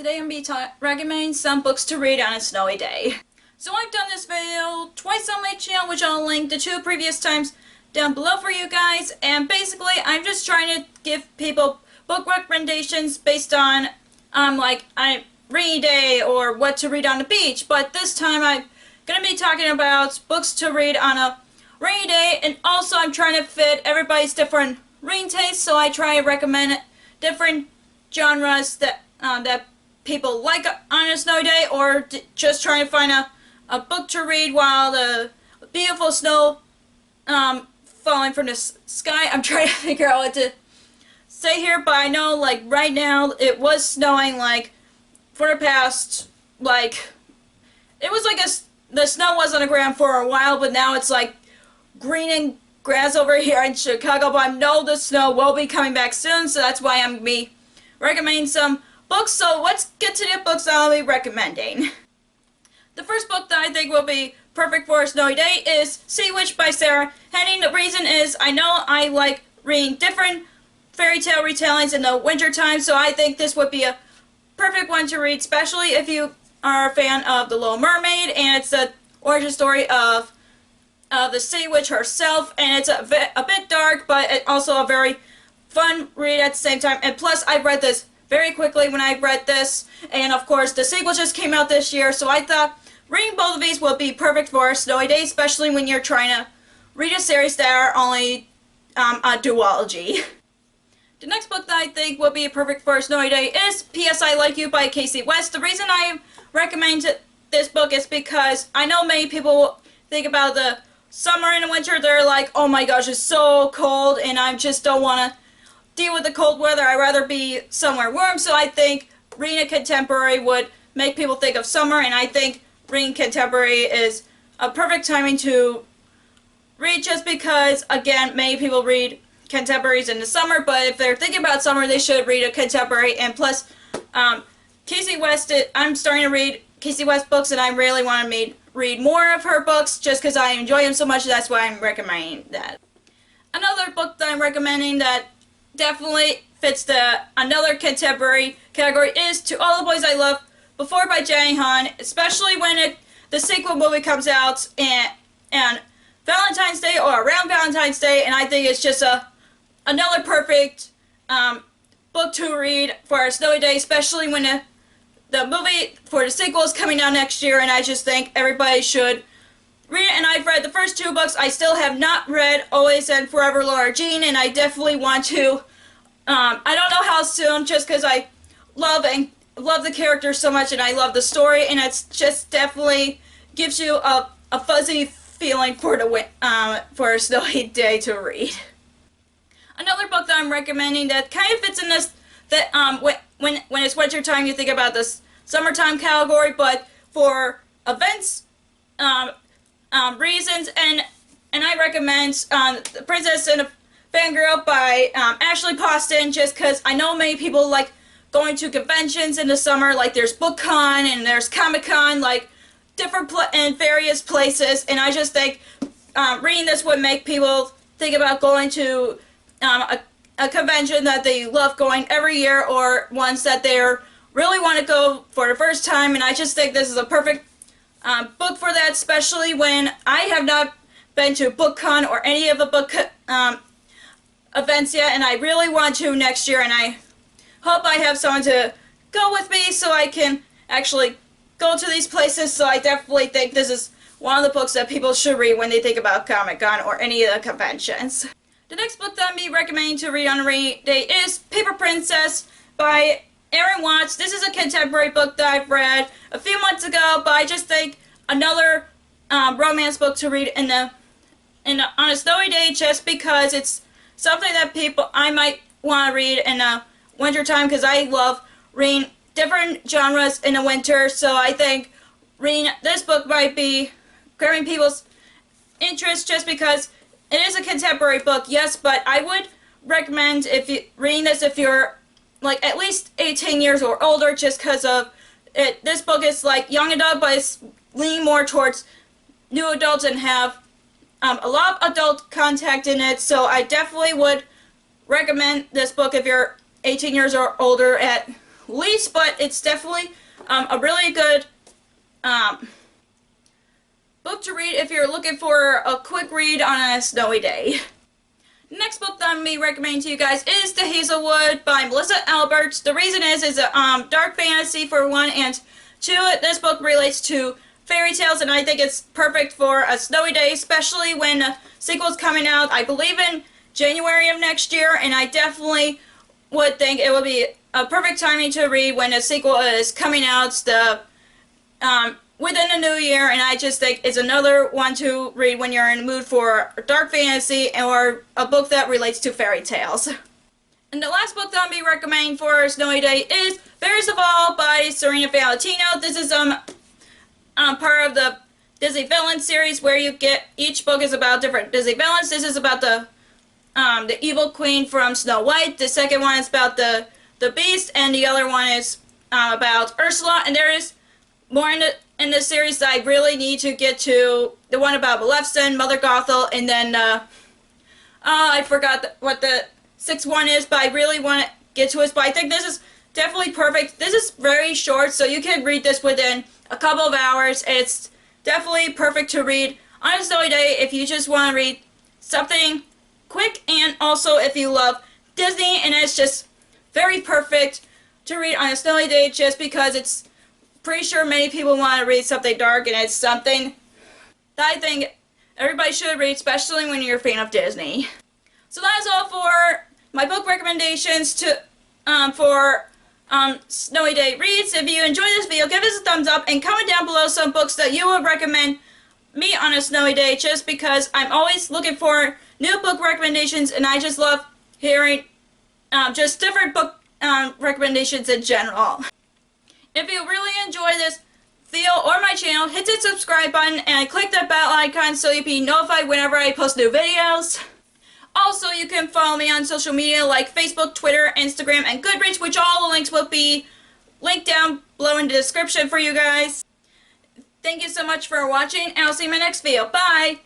today I'm going to be recommending some books to read on a snowy day. So I've done this video twice on my channel, which I'll link the two previous times down below for you guys, and basically I'm just trying to give people book recommendations based on rainy day or what to read on the beach, but this time I'm going to be talking about books to read on a rainy day, and also I'm trying to fit everybody's different reading tastes, so I try to recommend different genres that people like on a snowy day, or just trying to find a book to read while the beautiful snow falling from the sky. I'm trying to figure out what to say here, but I know right now it was snowing for the past it was the snow was on the ground for a while, but now it's green and grass over here in Chicago, but I know the snow will be coming back soon, so that's why I'm going to be recommending some books. So let's get to the books I'll be recommending. The first book that I think will be perfect for a snowy day is Sea Witch by Sarah Henning. The reason is I know I like reading different fairy tale retellings in the winter time, so I think this would be a perfect one to read, especially if you are a fan of The Little Mermaid, and it's the origin story of the Sea Witch herself, and it's a bit dark, but it's also a very fun read at the same time. And plus, I read this very quickly when I read this, and of course the sequel just came out this year, so I thought reading both of these would be perfect for a snowy day, especially when you're trying to read a series that are only a duology. The next book that I think would be perfect for a snowy day is PSI Like You by Casey West. The reason I recommend this book is because I know many people think about the summer and the winter, they're like, oh my gosh, it's so cold and I just don't want to deal with the cold weather. I'd rather be somewhere warm. So I think reading a contemporary would make people think of summer, and I think reading contemporary is a perfect timing to read, just because, again, many people read contemporaries in the summer, but if they're thinking about summer, they should read a contemporary. And plus, Casey West, I'm starting to read Casey West books, and I really want to read more of her books just because I enjoy them so much. That's why I'm recommending that. Another book that I'm recommending that definitely fits another contemporary category is To All the Boys I Loved Before by Jenny Han, especially when the sequel movie comes out and Valentine's Day or around Valentine's Day, and I think it's just another perfect book to read for a snowy day, especially when the movie for the sequel is coming out next year, and I just think everybody should read it. And I've read the first two books. I still have not read Always and Forever Laura Jean, and I definitely want to. I don't know how soon, just because I love the characters so much, and I love the story, and it's just definitely gives you a fuzzy feeling for a snowy day to read. Another book that I'm recommending that kind of fits in this, that when it's winter time you think about this summertime category, but for events reasons, and I recommend The Princess and the Fangirl by Ashley Poston, just because I know many people like going to conventions in the summer, there's BookCon and there's Comic-Con, different in various places, and I just think reading this would make people think about going to a convention that they love going every year, or ones that they really want to go for the first time, and I just think this is a perfect book for that, especially when I have not been to BookCon or any of the book events yet, and I really want to next year, and I hope I have someone to go with me so I can actually go to these places. So I definitely think this is one of the books that people should read when they think about Comic-Con or any of the conventions. The next book that I'm going to be recommending to read on a rainy day is Paper Princess by Erin Watts. This is a contemporary book that I've read a few months ago, but I just think another romance book to read on a snowy day, just because it's something that I might want to read in the winter time, because I love reading different genres in the winter. So I think reading this book might be grabbing people's interest, just because it is a contemporary book, yes, but I would recommend reading this if you're at least 18 years or older, just because of it. This book is young adult, but it's leaning more towards new adults and have a lot of adult content in it, so I definitely would recommend this book if you're 18 years or older, at least, but it's definitely a really good book to read if you're looking for a quick read on a snowy day. Next book that I'm going to be recommending to you guys is The Hazel Wood by Melissa Alberts. The reason is it's a dark fantasy for one, and two, this book relates to fairy tales, and I think it's perfect for a snowy day, especially when a sequel's coming out, I believe in January of next year, and I definitely would think it would be a perfect timing to read when a sequel is coming out within the new year, and I just think it's another one to read when you're in the mood for dark fantasy or a book that relates to fairy tales. And the last book that I'll be recommending for a snowy day is Fairest of All by Serena Valentino. This is part of the Disney Villain series where you get, each book is about different Disney villains. This is about the evil queen from Snow White. The second one is about the Beast, and the other one is about Ursula. And there is more in this series that I really need to get to. The one about Maleficent, Mother Gothel, and then I forgot what the sixth one is, but I really want to get to it. But I think this is definitely perfect. This is very short, so you can read this within a couple of hours. It's definitely perfect to read on a snowy day if you just want to read something quick, and also if you love Disney, and it's just very perfect to read on a snowy day just because it's pretty sure many people want to read something dark, and it's something that I think everybody should read, especially when you're a fan of Disney. So that's all for my book recommendations for snowy day reads. If you enjoyed this video, give us a thumbs up and comment down below some books that you would recommend me on a snowy day, just because I'm always looking for new book recommendations, and I just love hearing just different book recommendations in general. If you really enjoy this video or my channel, hit the subscribe button and click that bell icon so you'll be notified whenever I post new videos. Also, you can follow me on social media like Facebook, Twitter, Instagram, and Goodreads, which all the links will be linked down below in the description for you guys. Thank you so much for watching, and I'll see you in my next video. Bye!